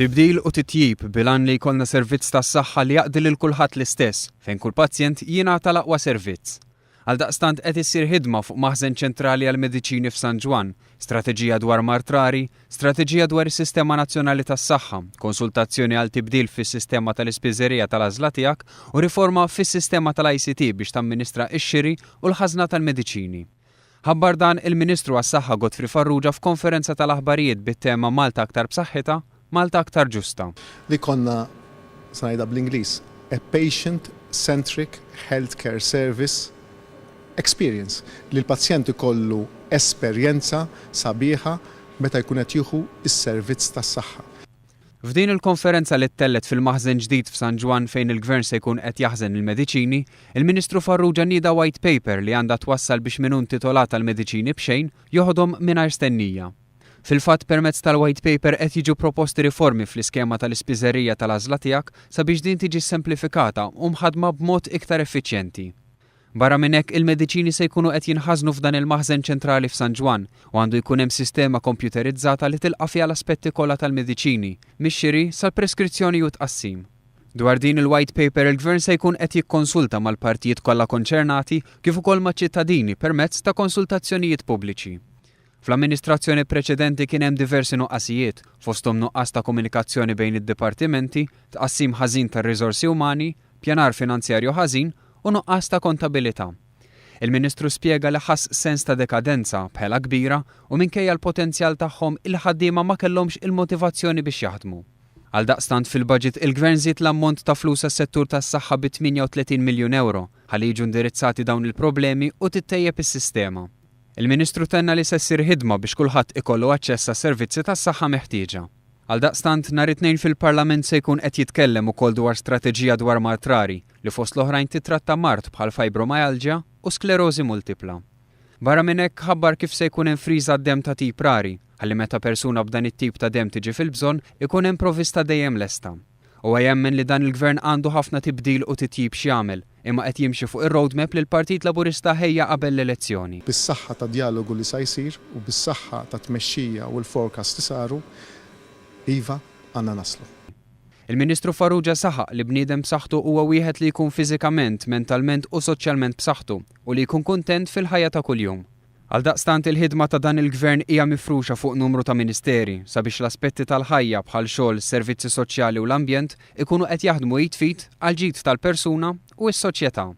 Tibdil u titjib bilan li jkollna servizz tas-saħħa li jaqdi lil kulħadd l-istess, fejn kull pazjent jingħata l-aqwa servizz. Għaldaqstant qed issir ħidma fuq maħżen ċentrali għall-mediċini f'San Ġwan, strateġija dwar mart rari, strateġija dwar is-Sistema Nazzjonali tas-Saħħa, konsultazzjoni għal tibdil fis-sistema tal-ispiżerija tal-għażla tiegħek u riforma fis-sistema tal-ICT biex tamministra x-xiri u l-ħażna tal-mediċini. Ħabbar dan il-Ministru għas-Saħħa Godfrey Farrugia f'konferenza tal-aħbarijiet bit-tema Malta aktar b'saħħitha, Malta aktar ġusta. Li konna snajda bl-Ingliż a patient-centric healthcare service experience li l-pazjent ikollu esperjenza sabiħa meta jkun qed jieħu s-servizz tas-saħħa. F'din il-konferenza li ttellet fil-maħżen ġdid f'San Ġwan fejn il-Gvern se jkun qed jaħżen il-mediċini, il-Ministru Farrugia nieda white paper li għandha twassal biex min hu intitolat għall-mediċini b'xejn joħodhom mingħajr stennija. Fil-fatt permezz tal-white paper qed jiġu proposti riformi fl-iskema tal-ispiżerija tal-għażla tiegħek sabiex din tiġi semplifikata u mħaddma b'mod iktar effiċjenti. Barra minn hekk il-mediċini se jkunu qed jinħażnu f'dan il-maħżen ċentrali f'San Ġwan u għandu jkun hemm sistema kompjuterizzata li tilqa' fiha l-aspetti kollha tal-mediċini, mix-xiri sal-preskrizzjoni u tqassim. Dwar din il-white paper il-Gvern se jkun qed jikkonsulta mal-partijiet kollha konċernati kif ukoll maċ-ċittadini permezz ta' konsultazzjonijiet pubbliċi. Fl-amministrazzjoni preċedenti kien hemm diversi nuqqasijiet, fosthom nuqqas ta' komunikazzjoni bejn id-dipartimenti, tqassim ħażin tar-riżorsi umani, pjanar finanzjarju ħażin u nuqqas ta' kontabilità. Il-Ministru spjega li ħass sens ta' dekadenza bħela kbira u minkejja l-potenzjal tagħhom il-ħaddiema ma kellhomx il-motivazzjoni biex jaħdmu. Għaldaqstant fil-budget il-Gvern żied l-ammont ta' flus għas-settur tas-saħħa bi 38 miljun euro ħalli jiġu indirizzati dawn il-problemi u tittejjeb is-sistema. Il-Ministru tenna li se ssir ħidma biex kulħadd ikollu aċċess għas servizzi tas-saħħa meħtieġa. Għaldaqstant nhar it-tnejn fil-Parlament se jkun qed jitkellem ukoll dwar strateġija dwar mart rari li fost l-oħrajn titratta mart bħal fibromyalgia u sklerożi multipla. Barra minn hekk ħabbar kif se jkun hemm friża d-demm ta' tip rari, ħalli meta persuna b'dan it-tip ta' demm tiġi fil-bżonn ikun hemm provvista dejjem lesta. U jemmen li dan il-Gvern għandu ħafna tibdil u titjib x'jagħmel, imma qed jimxi fuq ir-roadmap li l-Partit Laburista ħejja qabel l-elezzjoni. Bis-saħħa ta' dialogu li se jsir u bis-saħħa ta' tmexxija u l-forecast li saru, iva għandna naslu. Il-Ministru Farrugia saħaq li bniedem b'saħħtu huwa wieħed li jkun fiżikament, mentalment u soċjalment b'saħħtu u li jkun kuntent fil-ħajja ta' kuljum. Għaldaqstant il-ħidma ta' dan il-Gvern hija mifruxa fuq numru ta' ministeri sabiex l-aspetti tal-ħajja bħal xogħol, servizzi soċjali u l-ambjent ikunu qed jaħdmu jitfit għal ġid tal-persuna u s-soċjetà.